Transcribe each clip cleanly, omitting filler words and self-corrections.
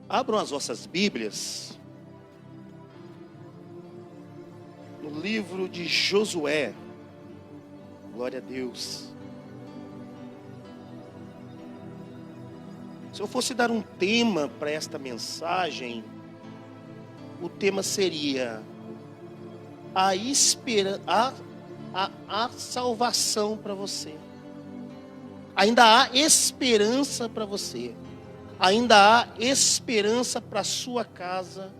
Abram as vossas Bíblias no livro de Josué. Glória a Deus. Se eu fosse dar um tema para esta mensagem, o tema seria a salvação para você. Ainda há esperança para você. Ainda há esperança para a sua casa,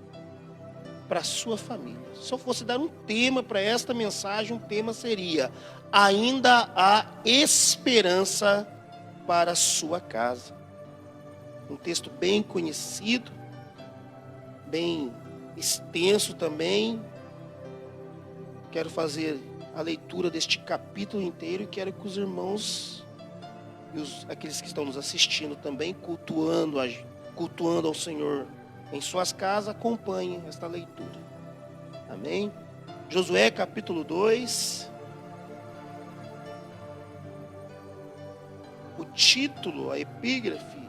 para a sua família. Se eu fosse dar um tema para esta mensagem, o tema seria: ainda há esperança para a sua casa. Um texto bem conhecido, bem extenso também. Quero fazer a leitura deste capítulo inteiro e quero que os irmãos e aqueles que estão nos assistindo também, cultuando ao Senhor em suas casas, acompanhem esta leitura. Amém? Josué capítulo 2. O título, a epígrafe,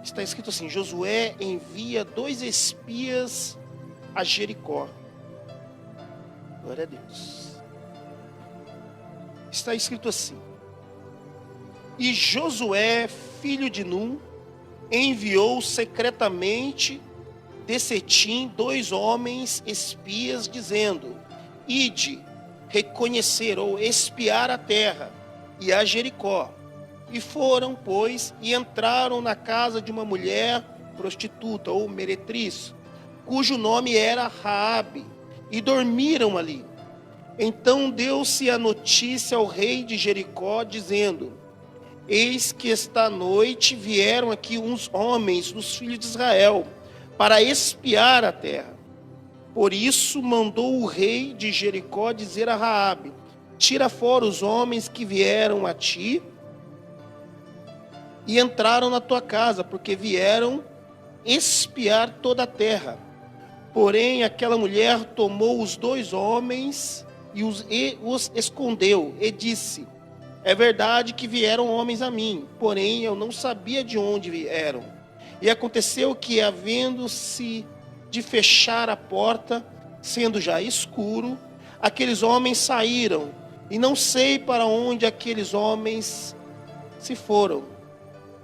está escrito assim: Josué envia 2 espias a Jericó. Glória a Deus. Está escrito assim: e Josué, filho de Num, enviou secretamente de Setim 2 homens espias, dizendo: ide reconhecer ou espiar a terra e a Jericó. E foram, pois, e entraram na casa de uma mulher prostituta ou meretriz, cujo nome era Raabe, e dormiram ali. Então deu-se a notícia ao rei de Jericó, dizendo: eis que esta noite vieram aqui uns homens dos filhos de Israel para espiar a terra. Por isso mandou o rei de Jericó dizer a Raabe: tira fora os homens que vieram a ti e entraram na tua casa, porque vieram espiar toda a terra. Porém, aquela mulher tomou os 2 homens e os escondeu, e disse: é verdade que vieram homens a mim, porém eu não sabia de onde vieram. E aconteceu que, havendo-se de fechar a porta, sendo já escuro, aqueles homens saíram, e não sei para onde aqueles homens se foram.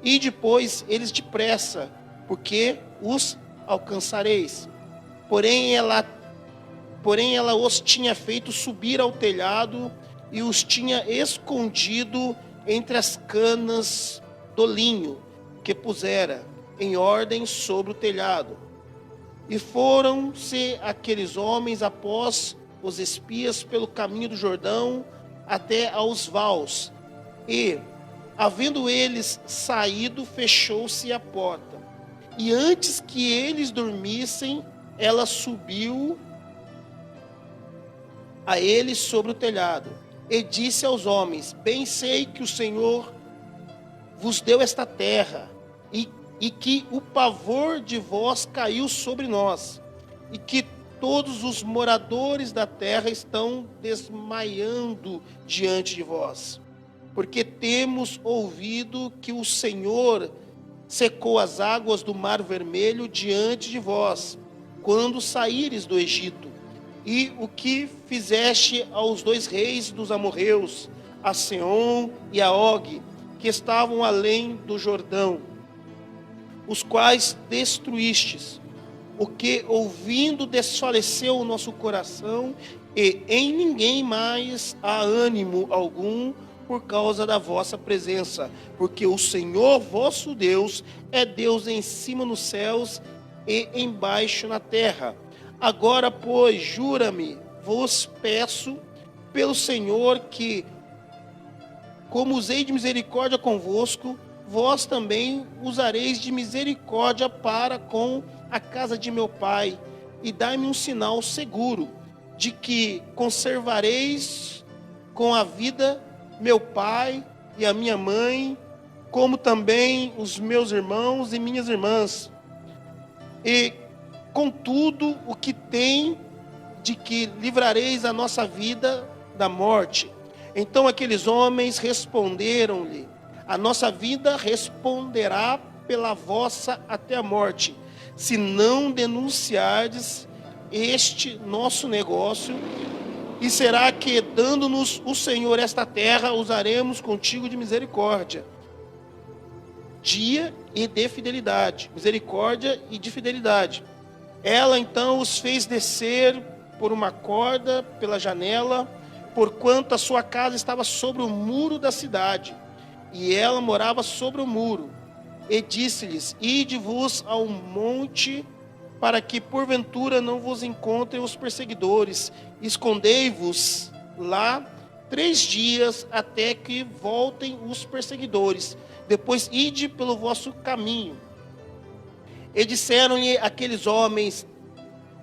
E depois eles depressa, porque os alcançareis. Porém ela os tinha feito subir ao telhado e os tinha escondido entre as canas do linho que pusera em ordem sobre o telhado. E foram-se aqueles homens após os espias pelo caminho do Jordão até aos vales. E, havendo eles saído, fechou-se a porta. E antes que eles dormissem, ela subiu a eles sobre o telhado. E disse aos homens: bem sei que o Senhor vos deu esta terra, e que o pavor de vós caiu sobre nós, e que todos os moradores da terra estão desmaiando diante de vós. Porque temos ouvido que o Senhor secou as águas do Mar Vermelho diante de vós, quando saíres do Egito. E o que fizeste aos 2 reis dos amorreus, a Seom e a Og, que estavam além do Jordão, os quais destruístes. O que, ouvindo, desfaleceu o nosso coração, e em ninguém mais há ânimo algum por causa da vossa presença, porque o Senhor vosso Deus é Deus em cima nos céus e embaixo na terra. Agora, pois, jura-me, vos peço pelo Senhor, que, como usei de misericórdia convosco, vós também usareis de misericórdia para com a casa de meu pai, e dai-me um sinal seguro, de que conservareis com a vida meu pai e a minha mãe, como também os meus irmãos e minhas irmãs. E contudo, o que tem de que livrareis a nossa vida da morte. Então aqueles homens responderam-lhe: a nossa vida responderá pela vossa até a morte, se não denunciardes este nosso negócio. E será que, dando-nos o Senhor esta terra, usaremos contigo de misericórdia, dia e de fidelidade, misericórdia e de fidelidade. Ela então os fez descer por uma corda pela janela, porquanto a sua casa estava sobre o muro da cidade, e ela morava sobre o muro. E disse-lhes: ide-vos ao monte, para que porventura não vos encontrem os perseguidores. Escondei-vos lá 3 dias, até que voltem os perseguidores. Depois ide pelo vosso caminho. E disseram-lhe aqueles homens: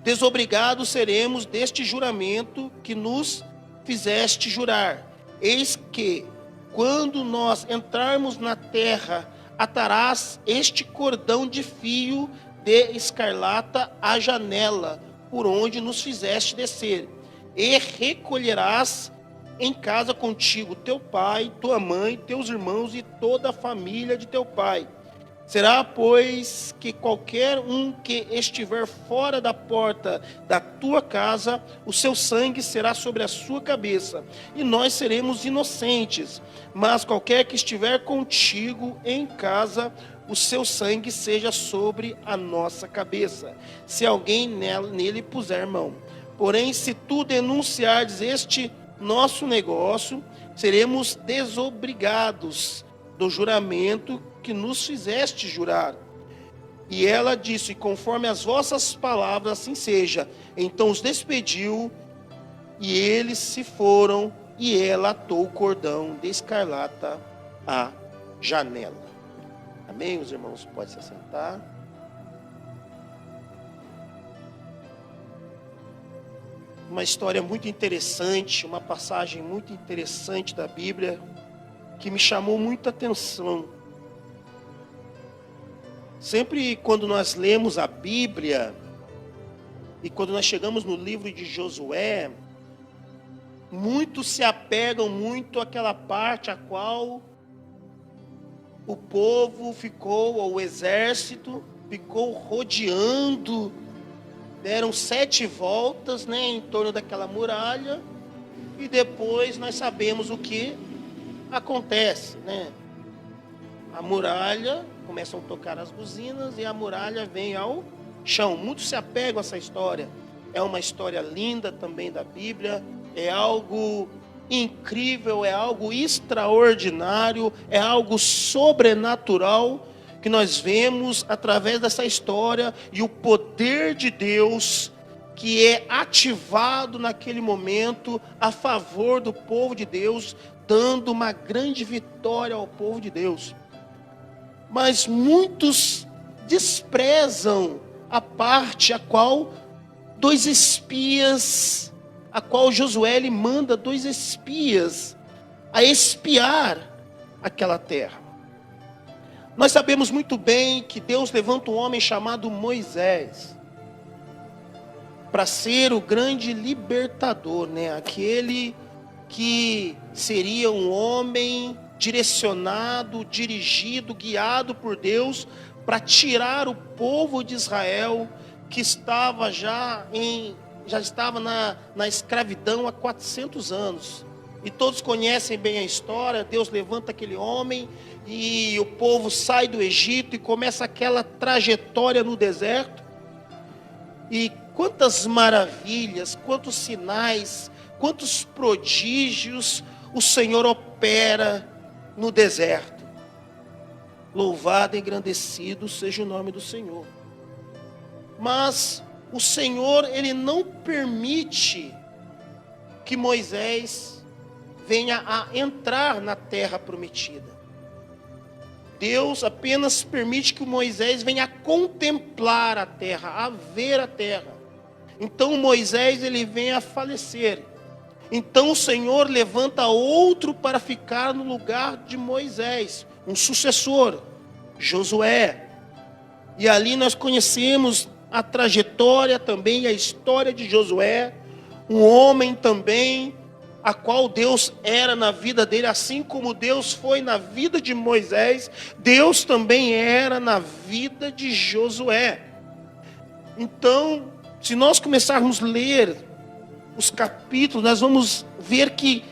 desobrigados seremos deste juramento que nos fizeste jurar. Eis que, quando nós entrarmos na terra, atarás este cordão de fio de escarlata à janela, por onde nos fizeste descer, e recolherás em casa contigo teu pai, tua mãe, teus irmãos e toda a família de teu pai. Será, pois, que qualquer um que estiver fora da porta da tua casa, o seu sangue será sobre a sua cabeça, e nós seremos inocentes. Mas qualquer que estiver contigo em casa, o seu sangue seja sobre a nossa cabeça, se alguém nele puser mão. Porém, se tu denunciares este nosso negócio, seremos desobrigados do juramento que nos fizeste jurar. E ela disse: conforme as vossas palavras, assim seja. Então os despediu, e eles se foram, e ela atou o cordão de escarlata à janela. Amém, os irmãos? Pode se assentar. Uma história muito interessante, uma passagem muito interessante da Bíblia, que me chamou muita atenção. Sempre quando nós lemos a Bíblia, e quando nós chegamos no livro de Josué, muitos se apegam muito àquela parte a qual o povo ficou, ou o exército, ficou rodeando, deram 7 voltas, em torno daquela muralha, e depois nós sabemos o que acontece, A muralha, começam a tocar as buzinas, e a muralha vem ao chão. Muitos se apegam a essa história. É uma história linda também da Bíblia, é algo incrível, é algo extraordinário, é algo sobrenatural que nós vemos através dessa história, e o poder de Deus que é ativado naquele momento a favor do povo de Deus, dando uma grande vitória ao povo de Deus. Mas muitos desprezam a parte a qual 2 espias, a qual Josué ele manda 2 espias a espiar aquela terra. Nós sabemos muito bem que Deus levanta um homem chamado Moisés para ser o grande libertador, aquele que seria um homem direcionado, dirigido, guiado por Deus para tirar o povo de Israel, que estava já estava na escravidão há 400 anos. E todos conhecem bem a história. Deus levanta aquele homem e o povo sai do Egito e começa aquela trajetória no deserto. E quantas maravilhas, quantos sinais, quantos prodígios o Senhor opera no deserto. Louvado e engrandecido seja o nome do Senhor. Mas o Senhor, ele não permite que Moisés venha a entrar na terra prometida. Deus apenas permite que Moisés venha a contemplar a terra, a ver a terra. Então Moisés ele vem a falecer. Então o Senhor levanta outro para ficar no lugar de Moisés, um sucessor, Josué. E ali nós conhecemos a trajetória também, a história de Josué, um homem também, a qual Deus era na vida dele, assim como Deus foi na vida de Moisés, Deus também era na vida de Josué. Então, se nós começarmos a ler os capítulos, nós vamos ver que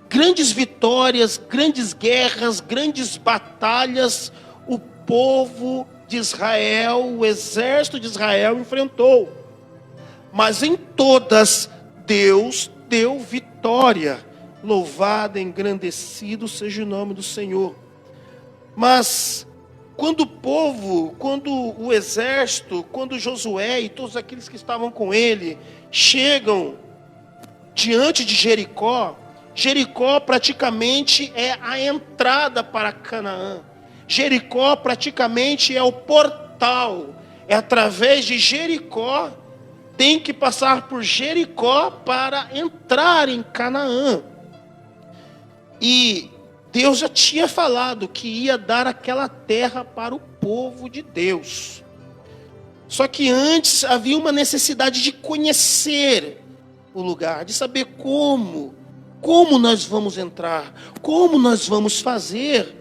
grandes vitórias, grandes guerras, grandes batalhas, o povo de Israel, o exército de Israel enfrentou. Mas em todas, Deus deu vitória. Louvado, engrandecido seja o nome do Senhor. Mas quando o povo, quando o exército, quando Josué e todos aqueles que estavam com ele chegam diante de Jericó, Jericó praticamente é a entrada para Canaã. Jericó praticamente é o portal. É através de Jericó, tem que passar por Jericó para entrar em Canaã. E Deus já tinha falado que ia dar aquela terra para o povo de Deus. Só que antes havia uma necessidade de conhecer o lugar, de saber como nós vamos entrar, como nós vamos fazer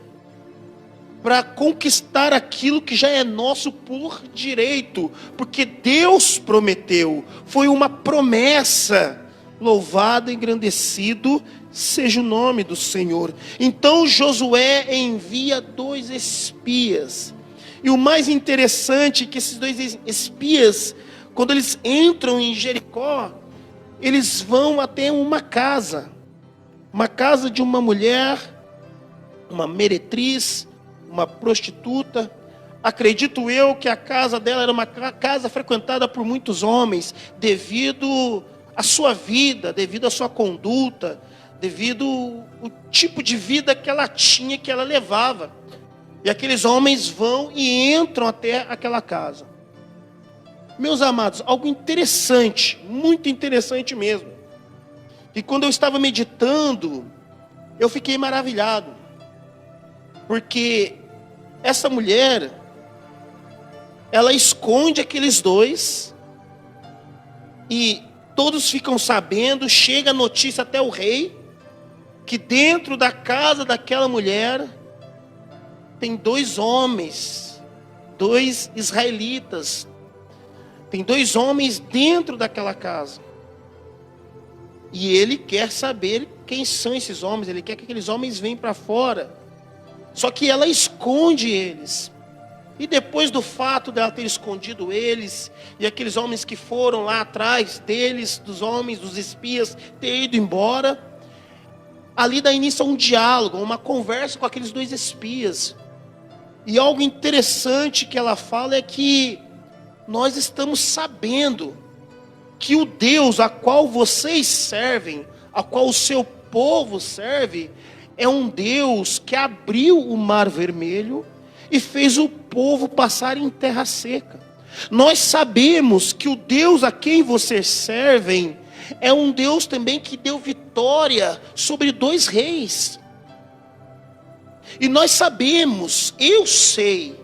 para conquistar aquilo que já é nosso por direito, porque Deus prometeu, foi uma promessa. Louvado e engrandecido seja o nome do Senhor. Então Josué envia 2 espias, e o mais interessante é que esses 2 espias, quando eles entram em Jericó, eles vão até uma casa de uma mulher, uma meretriz, uma prostituta. Acredito eu que a casa dela era uma casa frequentada por muitos homens, devido à sua vida, devido à sua conduta, devido ao tipo de vida que ela tinha, que ela levava. E aqueles homens vão e entram até aquela casa. Meus amados, algo interessante, muito interessante mesmo. E quando eu estava meditando, eu fiquei maravilhado. Porque essa mulher, ela esconde aqueles 2, e todos ficam sabendo, chega a notícia até o rei, que dentro da casa daquela mulher, tem 2 homens, 2 israelitas, tem 2 homens dentro daquela casa. E ele quer saber quem são esses homens, ele quer que aqueles homens venham para fora. Só que ela esconde eles. E depois do fato dela ter escondido eles, e aqueles homens que foram lá atrás deles, dos homens, dos espias, ter ido embora, ali dá início a um diálogo, uma conversa com aqueles 2 espias. E algo interessante que ela fala é que nós estamos sabendo que o Deus a qual vocês servem, a qual o seu povo serve, é um Deus que abriu o Mar Vermelho e fez o povo passar em terra seca. Nós sabemos que o Deus a quem vocês servem é um Deus também que deu vitória sobre 2 reis. E nós sabemos, eu sei,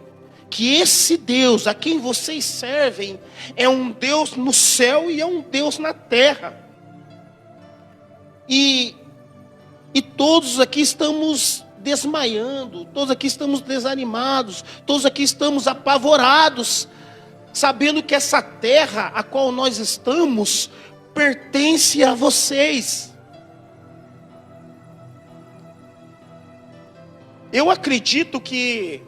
que esse Deus a quem vocês servem é um Deus no céu e é um Deus na terra. E todos aqui estamos desmaiando, todos aqui estamos desanimados, todos aqui estamos apavorados, sabendo que essa terra a qual nós estamos pertence a vocês. Eu acredito que,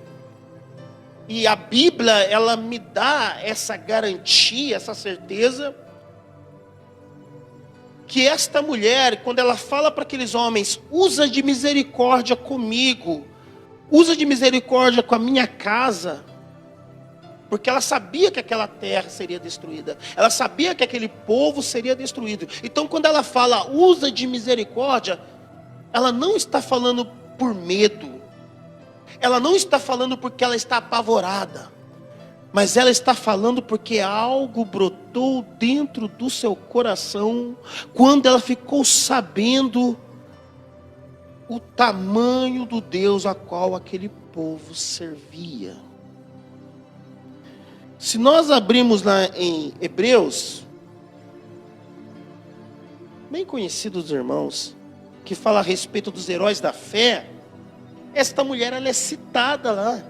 e a Bíblia, ela me dá essa garantia, essa certeza, que esta mulher, quando ela fala para aqueles homens, usa de misericórdia comigo, usa de misericórdia com a minha casa, porque ela sabia que aquela terra seria destruída, ela sabia que aquele povo seria destruído. Então quando ela fala, usa de misericórdia, ela não está falando por medo, ela não está falando porque ela está apavorada, mas ela está falando porque algo brotou dentro do seu coração, quando ela ficou sabendo o tamanho do Deus a qual aquele povo servia. Se nós abrimos lá em Hebreus, bem conhecido dos irmãos, que fala a respeito dos heróis da fé, esta mulher ela é citada lá,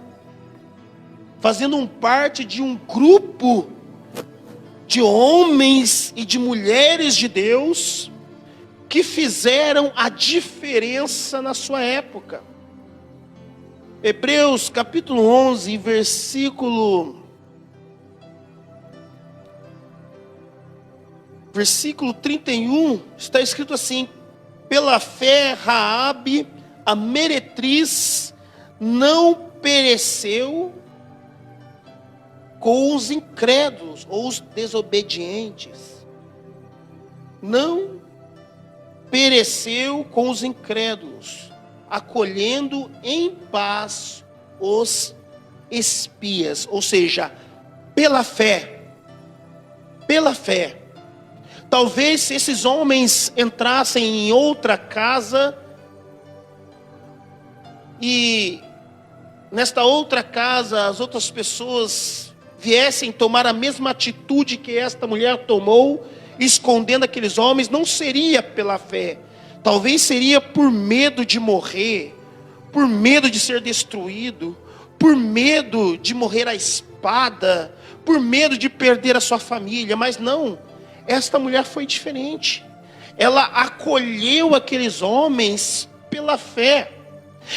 fazendo parte de um grupo de homens e de mulheres de Deus que fizeram a diferença na sua época. Hebreus capítulo 11, versículo 31, está escrito assim: pela fé Raabe, a meretriz, não pereceu com os incrédulos ou os desobedientes. Não pereceu com os incrédulos, acolhendo em paz os espias. Ou seja, pela fé. Pela fé. Talvez se esses homens entrassem em outra casa e nesta outra casa as outras pessoas viessem tomar a mesma atitude que esta mulher tomou, escondendo aqueles homens, não seria pela fé. Talvez seria por medo de morrer, por medo de ser destruído, por medo de morrer à espada, por medo de perder a sua família. Mas não, esta mulher foi diferente. Ela acolheu aqueles homens pela fé.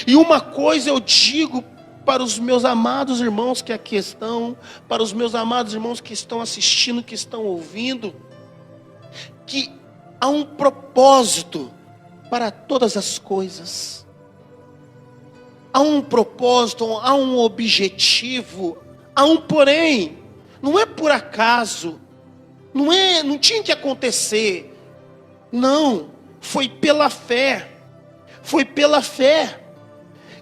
E uma coisa eu digo para os meus amados irmãos que aqui estão, para os meus amados irmãos que estão assistindo, que estão ouvindo, que há um propósito para todas as coisas. Há um propósito, há um objetivo, há um porém. Não é por acaso, não tinha que acontecer. Não, foi pela fé. Foi pela fé.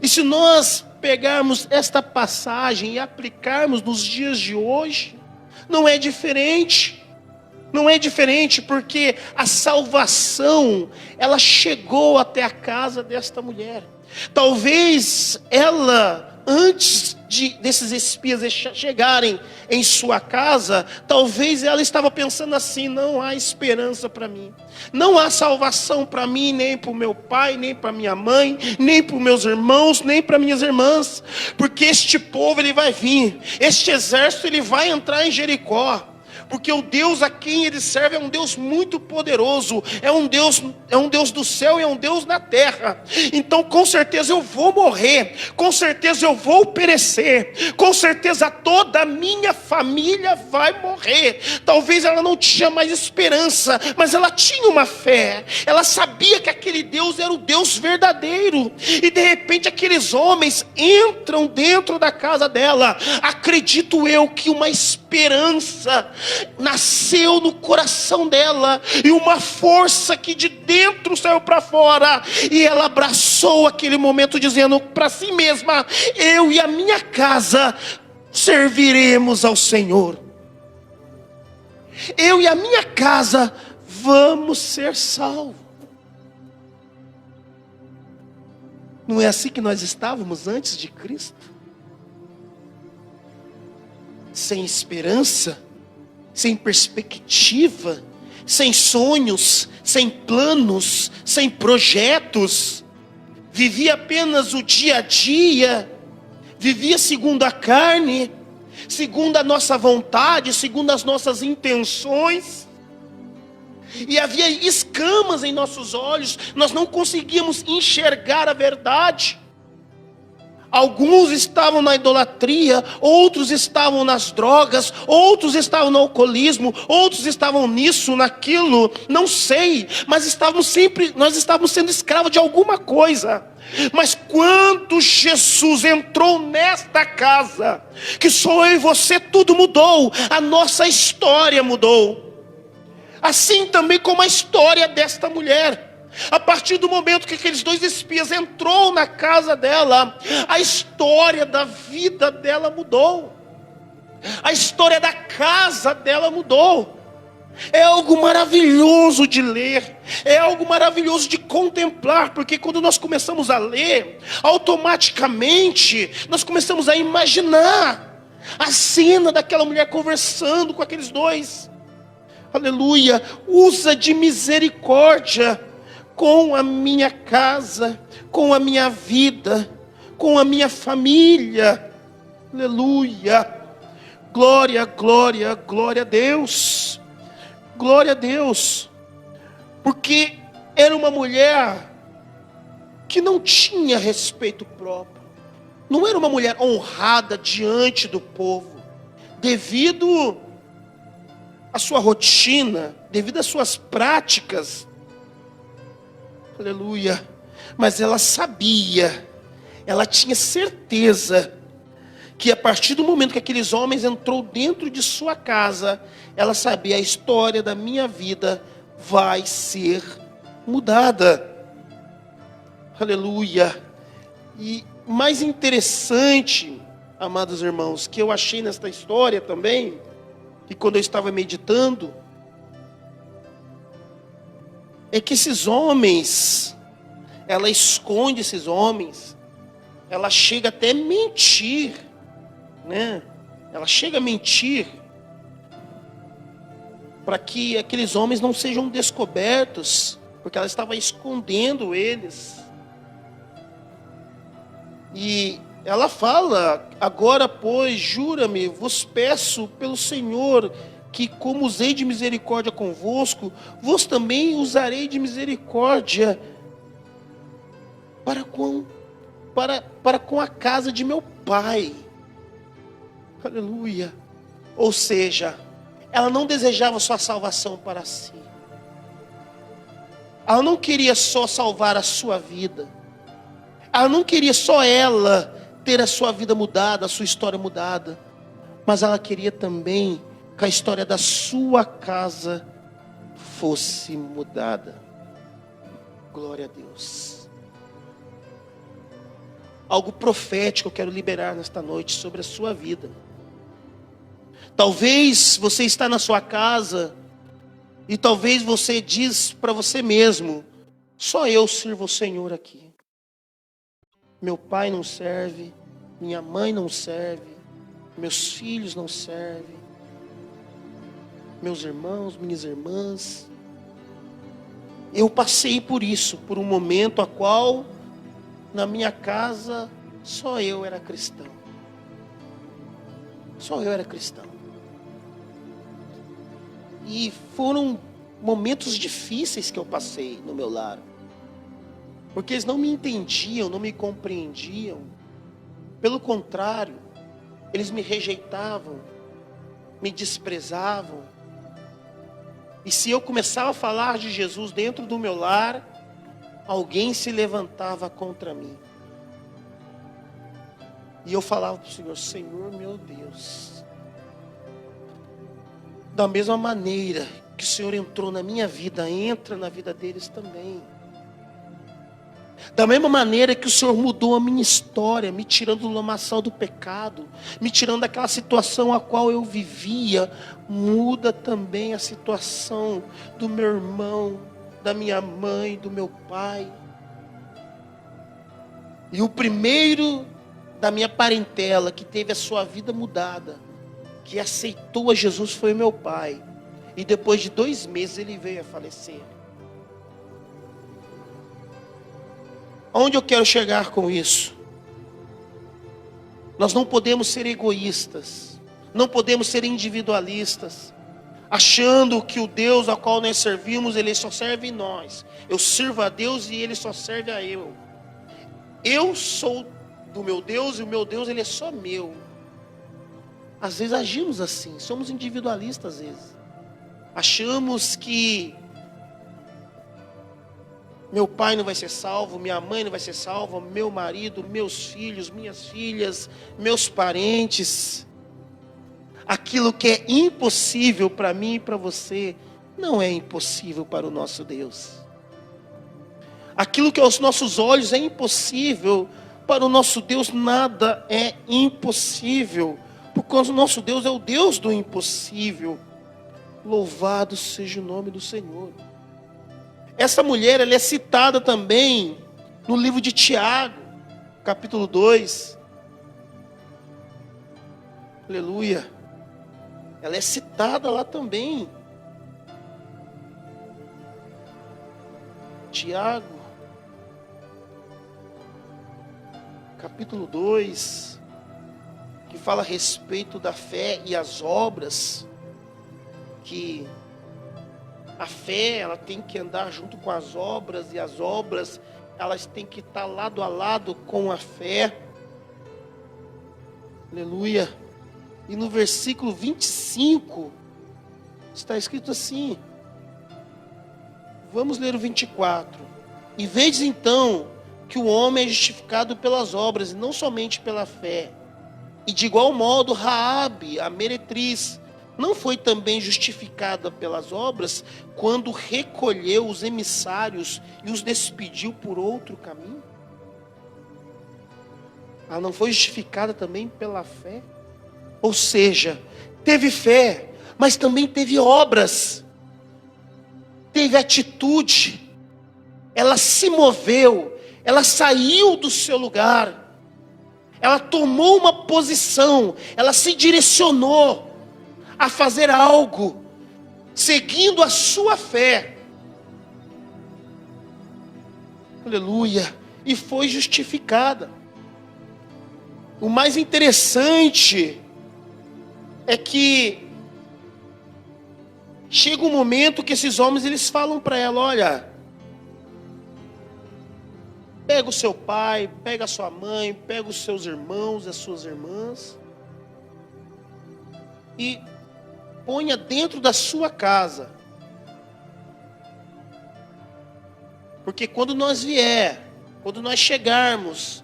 E se nós pegarmos esta passagem e aplicarmos nos dias de hoje, não é diferente. Não é diferente, porque a salvação, ela chegou até a casa desta mulher. Talvez ela, antes desses espias chegarem em sua casa, talvez ela estava pensando assim: não há esperança para mim, não há salvação para mim, nem para o meu pai, nem para minha mãe, nem para os meus irmãos, nem para minhas irmãs, porque este povo ele vai vir, este exército ele vai entrar em Jericó. Porque o Deus a quem ele serve é um Deus muito poderoso, é um Deus do céu e é um Deus na terra. Então com certeza eu vou morrer, com certeza eu vou perecer, com certeza toda a minha família vai morrer. Talvez ela não tinha mais esperança, mas ela tinha uma fé. Ela sabia que aquele Deus era o Deus verdadeiro. E de repente aqueles homens entram dentro da casa dela. Acredito eu que uma esperança nasceu no coração dela, e uma força que de dentro saiu para fora, e ela abraçou aquele momento dizendo para si mesma: eu e a minha casa serviremos ao Senhor, eu e a minha casa vamos ser salvos. Não é assim que nós estávamos antes de Cristo? Sem esperança, sem perspectiva, sem sonhos, sem planos, sem projetos. Vivia apenas o dia a dia, vivia segundo a carne, segundo a nossa vontade, segundo as nossas intenções. E havia escamas em nossos olhos, nós não conseguíamos enxergar a verdade. Alguns estavam na idolatria, outros estavam nas drogas, outros estavam no alcoolismo, outros estavam nisso, naquilo, não sei, mas nós estávamos sendo escravos de alguma coisa. Mas quando Jesus entrou nesta casa, que sou eu e você, tudo mudou, a nossa história mudou. Assim também como a história desta mulher. A partir do momento que aqueles dois espias entrou na casa dela, a história da vida dela mudou. A história da casa dela mudou. É algo maravilhoso de ler, é algo maravilhoso de contemplar, porque quando nós começamos a ler, automaticamente nós começamos a imaginar a cena daquela mulher conversando com aqueles dois. Aleluia, usa de misericórdia com a minha casa, com a minha vida, com a minha família. Aleluia. Glória, glória, glória a Deus. Glória a Deus. Porque era uma mulher que não tinha respeito próprio. Não era uma mulher honrada diante do povo, devido à sua rotina, devido às suas práticas. Aleluia. Mas ela sabia, ela tinha certeza que a partir do momento que aqueles homens entrou dentro de sua casa, ela sabia: a história da minha vida vai ser mudada. Aleluia. E mais interessante, amados irmãos, que eu achei nesta história também, que quando eu estava meditando, é que esses homens, ela esconde esses homens, ela chega até a mentir, né? Ela chega a mentir para que aqueles homens não sejam descobertos, porque ela estava escondendo eles. E ela fala: agora, pois, jura-me, vos peço pelo Senhor, que como usei de misericórdia convosco, vos também usarei de misericórdia para com a casa de meu pai. Aleluia. Ou seja, ela não desejava só a salvação para si. Ela não queria só salvar a sua vida. Ela não queria só ela ter a sua vida mudada, a sua história mudada. Mas ela queria também que a história da sua casa fosse mudada. Glória a Deus. Algo profético eu quero liberar nesta noite sobre a sua vida. Talvez você está na sua casa e talvez você diz para você mesmo: só eu sirvo o Senhor aqui. Meu pai não serve, minha mãe não serve, meus filhos não servem, meus irmãos, minhas irmãs. Eu passei por isso, por um momento a qual na minha casa só eu era cristão. Só eu era cristão. E foram momentos difíceis que eu passei no meu lar. Porque eles não me entendiam, não me compreendiam. Pelo contrário, eles me rejeitavam, me desprezavam. E se eu começava a falar de Jesus dentro do meu lar, alguém se levantava contra mim. E eu falava para o Senhor: Senhor, meu Deus, da mesma maneira que o Senhor entrou na minha vida, entra na vida deles também. Da mesma maneira que o Senhor mudou a minha história, me tirando do lamaçal do pecado, me tirando daquela situação a qual eu vivia, muda também a situação do meu irmão, da minha mãe, do meu pai. E o primeiro da minha parentela que teve a sua vida mudada, que aceitou a Jesus, foi meu pai. E depois de 2 meses ele veio a falecer. Aonde eu quero chegar com isso? Nós não podemos ser egoístas, não podemos ser individualistas, achando que o Deus ao qual nós servimos, Ele só serve em nós. Eu sirvo a Deus e Ele só serve a eu. Eu sou do meu Deus e o meu Deus, Ele é só meu. Às vezes agimos assim, somos individualistas às vezes. Achamos que meu pai não vai ser salvo, minha mãe não vai ser salva, meu marido, meus filhos, minhas filhas, meus parentes. Aquilo que é impossível para mim e para você, não é impossível para o nosso Deus. Aquilo que aos nossos olhos é impossível, para o nosso Deus nada é impossível, porque o nosso Deus é o Deus do impossível. Louvado seja o nome do Senhor. Essa mulher, ela é citada também no livro de Tiago, capítulo 2. Aleluia. Ela é citada lá também. Tiago, capítulo 2, que fala a respeito da fé e as obras, que a fé, ela tem que andar junto com as obras, e as obras, elas têm que estar lado a lado com a fé. Aleluia. E no versículo 25, está escrito assim, vamos ler o 24. E vedes então que o homem é justificado pelas obras, e não somente pela fé. E de igual modo, Raabe, a meretriz, não foi também justificada pelas obras, quando recolheu os emissários e os despediu por outro caminho? Ela não foi justificada também pela fé? Ou seja, teve fé, mas também teve obras, teve atitude, ela se moveu, ela saiu do seu lugar, ela tomou uma posição, ela se direcionou a fazer algo, seguindo a sua fé. Aleluia. E foi justificada. O mais interessante é que chega um momento que esses homens, eles falam para ela, olha, pega o seu pai, pega a sua mãe, pega os seus irmãos, as suas irmãs, e ponha dentro da sua casa. Porque quando nós chegarmos,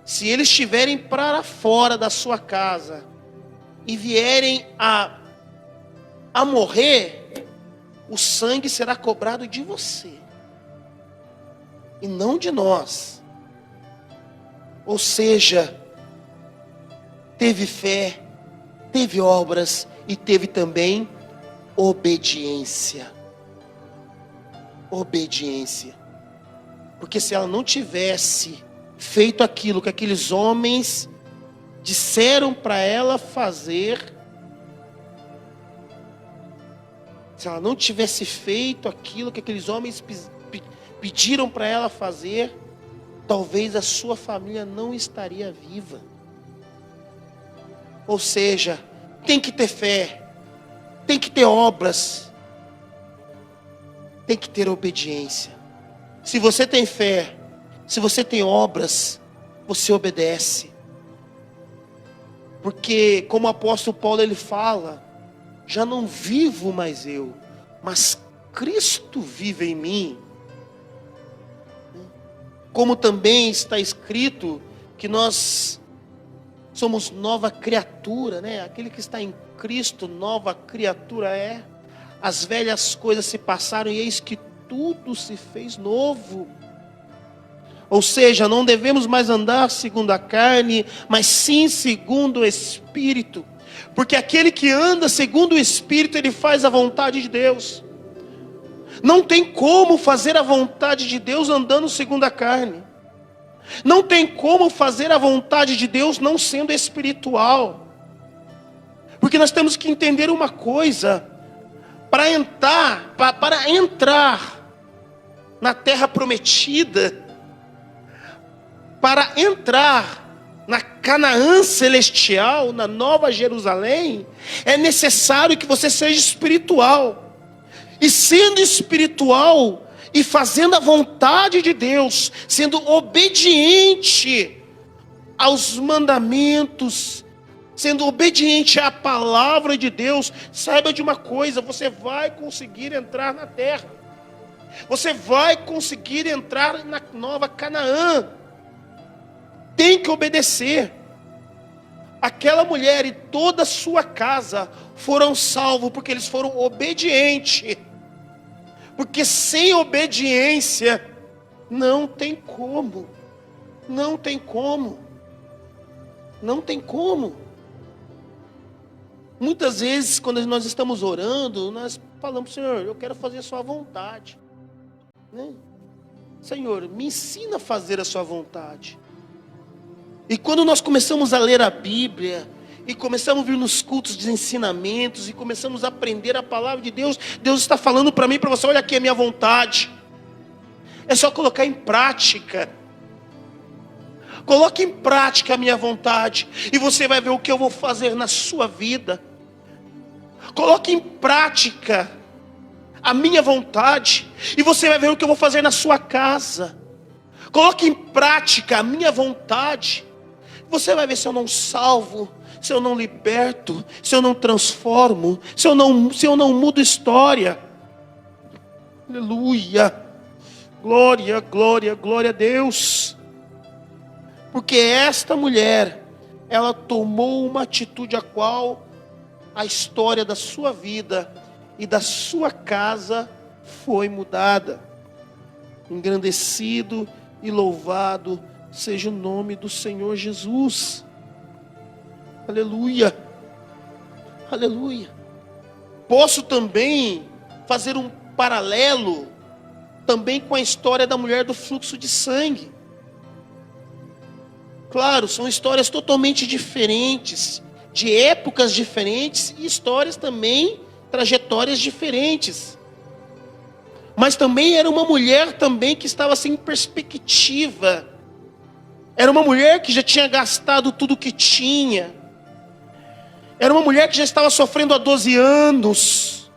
se eles estiverem para fora da sua casa e vierem a morrer, o sangue será cobrado de você e não de nós. Ou seja, teve fé, teve obras e teve também obediência. Obediência. Porque se ela não tivesse feito aquilo que aqueles homens disseram para ela fazer, se ela não tivesse feito aquilo que aqueles homens pediram para ela fazer, talvez a sua família não estaria viva. Ou seja, tem que ter fé, tem que ter obras, tem que ter obediência. Se você tem fé, se você tem obras, você obedece. Porque, como o apóstolo Paulo ele fala, já não vivo mais eu, mas Cristo vive em mim. Como também está escrito que nós somos nova criatura, né? Aquele que está em Cristo, nova criatura é. As velhas coisas se passaram e eis que tudo se fez novo. Ou seja, não devemos mais andar segundo a carne, mas sim segundo o Espírito. Porque aquele que anda segundo o Espírito, ele faz a vontade de Deus. Não tem como fazer a vontade de Deus andando segundo a carne. Não tem como fazer a vontade de Deus não sendo espiritual. Porque nós temos que entender uma coisa. Para entrar na terra prometida, para entrar na Canaã celestial, na Nova Jerusalém, é necessário que você seja espiritual. E sendo espiritual e fazendo a vontade de Deus, sendo obediente aos mandamentos, sendo obediente à palavra de Deus, saiba de uma coisa, você vai conseguir entrar na terra. Você vai conseguir entrar na nova Canaã. Tem que obedecer. Aquela mulher e toda a sua casa foram salvos porque eles foram obedientes. Porque sem obediência não tem como. Não tem como. Não tem como. Muitas vezes, quando nós estamos orando, nós falamos, Senhor, eu quero fazer a sua vontade. Né? Senhor, me ensina a fazer a sua vontade. E quando nós começamos a ler a Bíblia, e começamos a vir nos cultos de ensinamentos, e começamos a aprender a palavra de Deus, Deus está falando para mim e para você, olha aqui a minha vontade. É só colocar em prática. Coloque em prática a minha vontade, e você vai ver o que eu vou fazer na sua vida. Coloque em prática a minha vontade, e você vai ver o que eu vou fazer na sua casa. Coloque em prática a minha vontade, você vai ver se eu não salvo, se eu não liberto, se eu não transformo, se eu não mudo história. Aleluia, glória, glória, glória a Deus. Porque esta mulher, ela tomou uma atitude a qual a história da sua vida e da sua casa foi mudada. Engrandecido e louvado seja o nome do Senhor Jesus. Aleluia, aleluia. Posso também fazer um paralelo também com a história da mulher do fluxo de sangue. Claro, são histórias totalmente diferentes, de épocas diferentes e histórias também, trajetórias diferentes. Mas também era uma mulher também que estava sem perspectiva. Era uma mulher que já tinha gastado tudo que tinha. Era uma mulher que já estava sofrendo há 12 anos.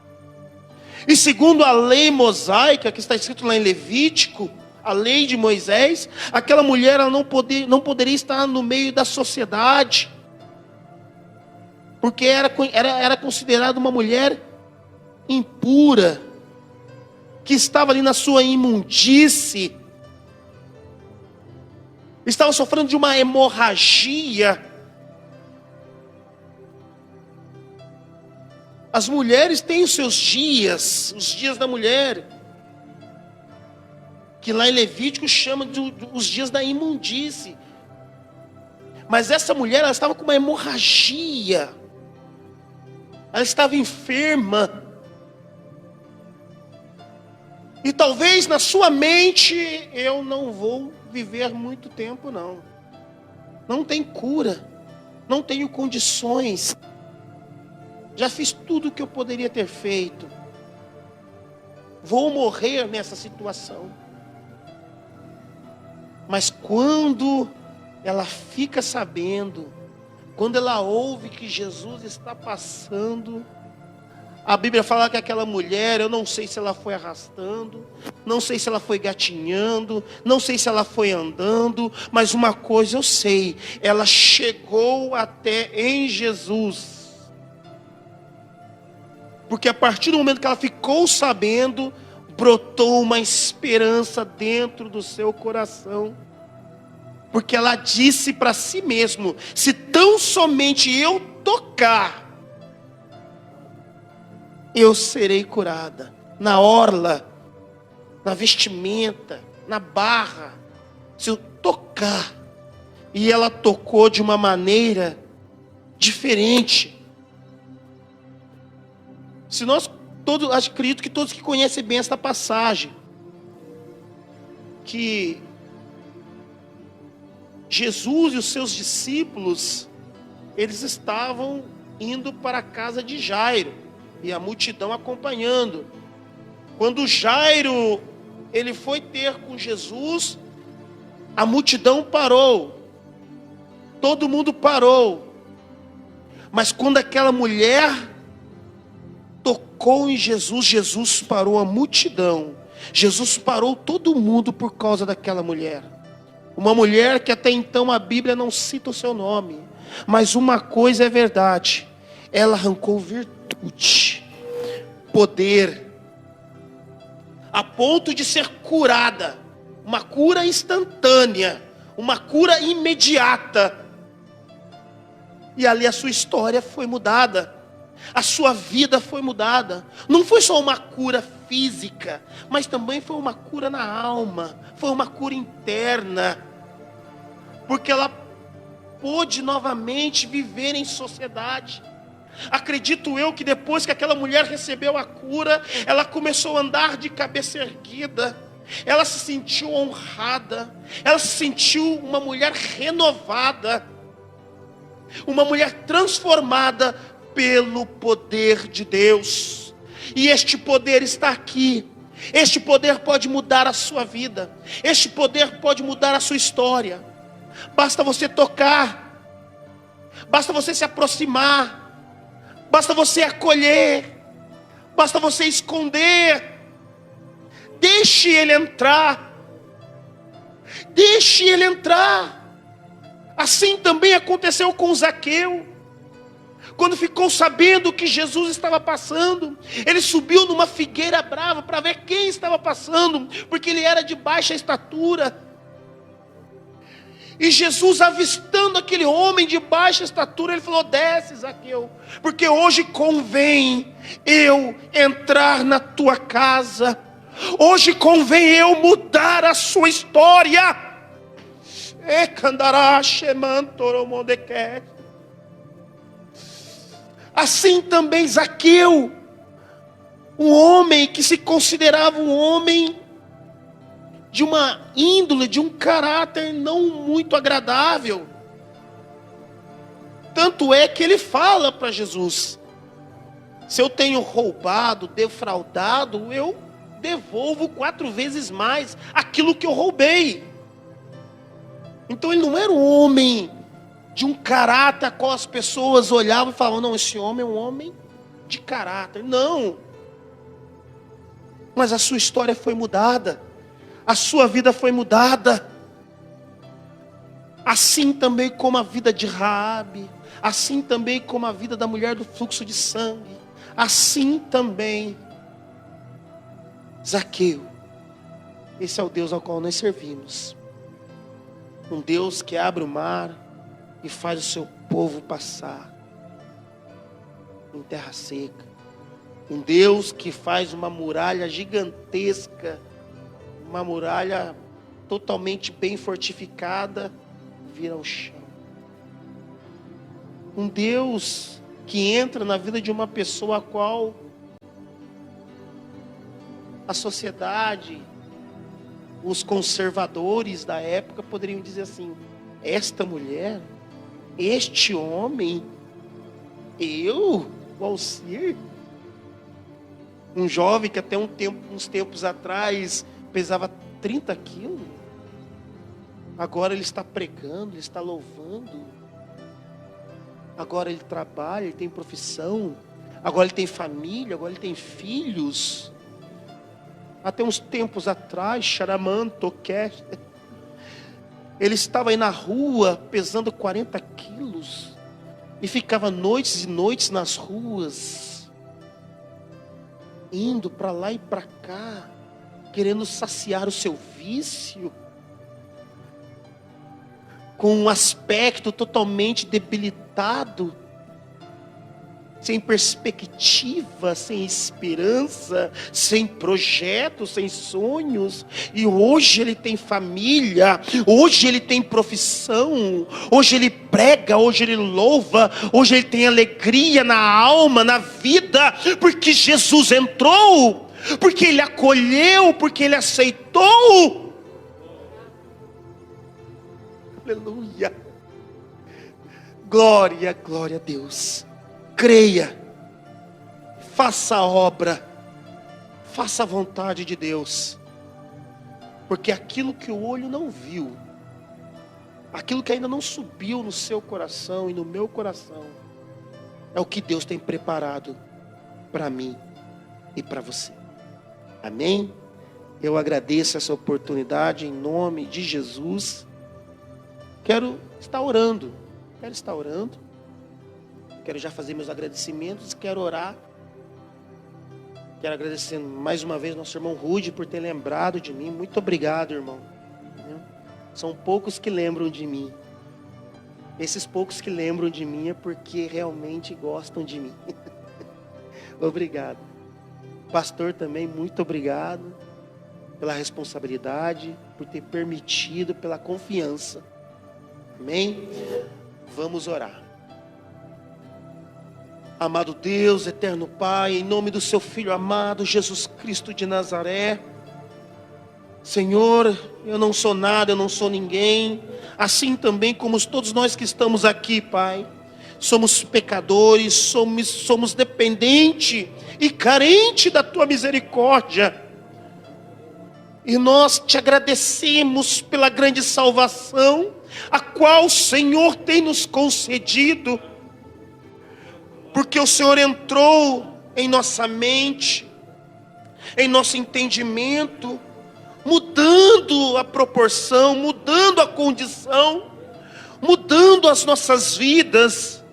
E segundo a lei mosaica, que está escrito lá em Levítico, a lei de Moisés, aquela mulher ela não poderia estar no meio da sociedade, porque era considerada uma mulher impura, que estava ali na sua imundície, estava sofrendo de uma hemorragia. As mulheres têm os seus dias, os dias da mulher, que lá em Levítico chama os dias da imundície. Mas essa mulher, ela estava com uma hemorragia. Ela estava enferma. E talvez na sua mente, eu não vou viver muito tempo não. Não tem cura. Não tenho condições. Já fiz tudo o que eu poderia ter feito. Vou morrer nessa situação. Mas quando ela fica sabendo, quando ela ouve que Jesus está passando, a Bíblia fala que aquela mulher, eu não sei se ela foi arrastando, não sei se ela foi gatinhando, não sei se ela foi andando, mas uma coisa eu sei, ela chegou até em Jesus. Porque a partir do momento que ela ficou sabendo, brotou uma esperança dentro do seu coração. Porque ela disse para si mesma: se tão somente eu tocar, eu serei curada. Na orla, na vestimenta, na barra. Se eu tocar. E ela tocou de uma maneira diferente. Se nós todos, acredito que todos que conhecem bem esta passagem, que Jesus e os seus discípulos, eles estavam indo para a casa de Jairo, e a multidão acompanhando. Quando Jairo, ele foi ter com Jesus, a multidão parou, todo mundo parou, mas quando aquela mulher tocou em Jesus, Jesus parou a multidão. Jesus parou todo mundo por causa daquela mulher. Uma mulher que até então a Bíblia não cita o seu nome. Mas uma coisa é verdade. Ela arrancou virtude, poder, a ponto de ser curada. Uma cura instantânea, uma cura imediata. E ali a sua história foi mudada. A sua vida foi mudada. Não foi só uma cura física, mas também foi uma cura na alma. Foi uma cura interna. Porque ela pôde novamente viver em sociedade. Acredito eu que depois que aquela mulher recebeu a cura, ela começou a andar de cabeça erguida. Ela se sentiu honrada. Ela se sentiu uma mulher renovada. Uma mulher transformada pelo poder de Deus. E este poder está aqui. Este poder pode mudar a sua vida. Este poder pode mudar a sua história. Basta você tocar. Basta você se aproximar. Basta você acolher. Basta você esconder. Deixe ele entrar. Deixe ele entrar. Assim também aconteceu com Zaqueu. Quando ficou sabendo que Jesus estava passando, ele subiu numa figueira brava para ver quem estava passando, porque ele era de baixa estatura. E Jesus, avistando aquele homem de baixa estatura, ele falou: desce, Zaqueu, porque hoje convém eu entrar na tua casa. Hoje convém eu mudar a sua história. Assim também Zaqueu, um homem que se considerava um homem de uma índole, de um caráter não muito agradável. Tanto é que ele fala para Jesus: se eu tenho roubado, defraudado, eu devolvo 4 vezes mais aquilo que eu roubei. Então ele não era um homem de um caráter a qual as pessoas olhavam e falavam: não, esse homem é um homem de caráter. Não. Mas a sua história foi mudada. A sua vida foi mudada. Assim também como a vida de Raabe. Assim também como a vida da mulher do fluxo de sangue. Assim também Zaqueu. Esse é o Deus ao qual nós servimos. Um Deus que abre o mar e faz o seu povo passar em terra seca. Um Deus que faz uma muralha gigantesca, uma muralha totalmente bem fortificada, vira ao chão. Um Deus que entra na vida de uma pessoa a qual a sociedade, os conservadores da época poderiam dizer assim: esta mulher, este homem, o Alcir, um jovem que até uns tempos atrás pesava 30 quilos, agora ele está pregando, ele está louvando, agora ele trabalha, ele tem profissão, agora ele tem família, agora ele tem filhos. Até uns tempos atrás, ele estava aí na rua pesando 40 quilos e ficava noites e noites nas ruas, indo para lá e para cá, querendo saciar o seu vício, com um aspecto totalmente debilitado, sem perspectiva, sem esperança, sem projetos, sem sonhos. E hoje ele tem família, hoje ele tem profissão, hoje ele prega, hoje ele louva, hoje ele tem alegria na alma, na vida, porque Jesus entrou, porque ele acolheu, porque ele aceitou. Aleluia. Glória, glória a Deus. Creia, faça a obra, faça a vontade de Deus, porque aquilo que o olho não viu, aquilo que ainda não subiu no seu coração e no meu coração, é o que Deus tem preparado para mim e para você. Amém? Eu agradeço essa oportunidade em nome de Jesus. Quero estar orando. Quero já fazer meus agradecimentos, quero orar. Quero agradecer mais uma vez nosso irmão Rude por ter lembrado de mim. Muito obrigado, irmão. São poucos que lembram de mim. Esses poucos que lembram de mim é porque realmente gostam de mim. Obrigado. Pastor também, muito obrigado pela responsabilidade, por ter permitido, pela confiança. Amém? Vamos orar. Amado Deus, eterno Pai, em nome do seu Filho amado, Jesus Cristo de Nazaré. Senhor, eu não sou nada, eu não sou ninguém. Assim também como todos nós que estamos aqui, Pai. Somos pecadores, somos dependentes e carentes da Tua misericórdia. E nós te agradecemos pela grande salvação, a qual o Senhor tem nos concedido, porque o Senhor entrou em nossa mente, em nosso entendimento, mudando a proporção, mudando a condição, mudando as nossas vidas.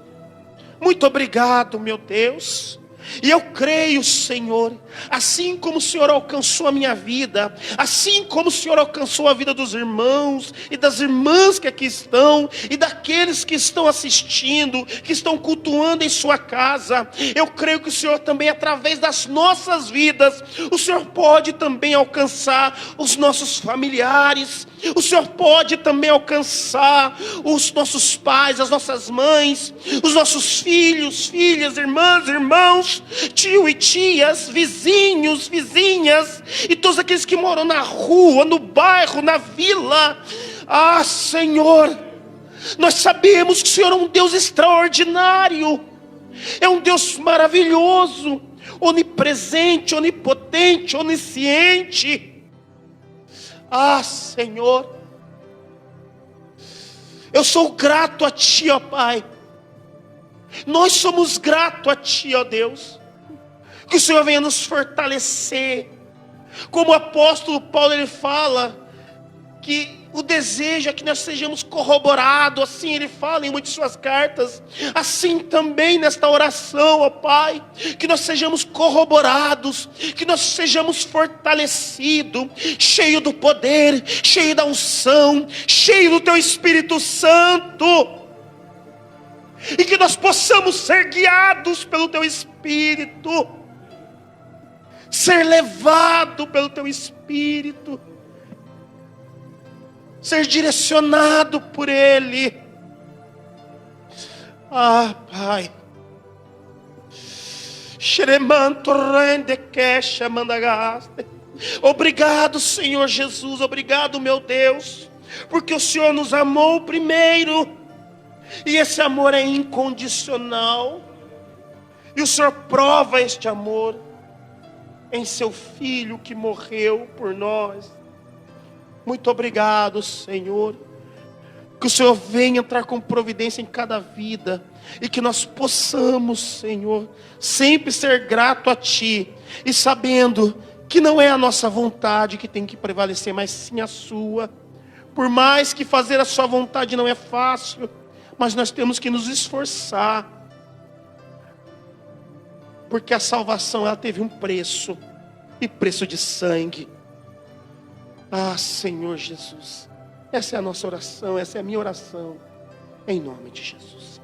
Muito obrigado, meu Deus. E eu creio, Senhor, assim como o Senhor alcançou a minha vida, assim como o Senhor alcançou a vida dos irmãos e das irmãs que aqui estão, e daqueles que estão assistindo, que estão cultuando em sua casa, eu creio que o Senhor também, através das nossas vidas, o Senhor pode também alcançar os nossos familiares, o Senhor pode também alcançar os nossos pais, as nossas mães, os nossos filhos, filhas, irmãs, irmãos, tio e tias, vizinhos, vizinhas, e todos aqueles que moram na rua, no bairro, na vila. Ah, Senhor, nós sabemos que o Senhor é um Deus extraordinário, é um Deus maravilhoso, onipresente, onipotente, onisciente. Ah, Senhor, eu sou grato a Ti, ó Pai. Nós somos gratos a Ti, ó Deus. Que o Senhor venha nos fortalecer. Como o apóstolo Paulo, ele fala que o desejo é que nós sejamos corroborados. Assim ele fala em muitas de suas cartas. Assim também nesta oração, ó Pai, que nós sejamos corroborados, que nós sejamos fortalecidos, cheio do poder, cheio da unção, cheio do Teu Espírito Santo, e que nós possamos ser guiados pelo Teu Espírito, ser levado pelo Teu Espírito, ser direcionado por Ele. Ah, Pai, obrigado, Senhor Jesus, obrigado, meu Deus, porque o Senhor nos amou primeiro, e esse amor é incondicional, e o Senhor prova este amor em Seu Filho que morreu por nós. Muito obrigado, Senhor. Que o Senhor venha entrar com providência em cada vida, e que nós possamos, Senhor, sempre ser grato a Ti, e sabendo que não é a nossa vontade que tem que prevalecer, mas sim a Sua. Por mais que fazer a Sua vontade não é fácil, mas nós temos que nos esforçar, porque a salvação, ela teve um preço, e preço de sangue. Ah, Senhor Jesus, essa é a nossa oração, essa é a minha oração, em nome de Jesus.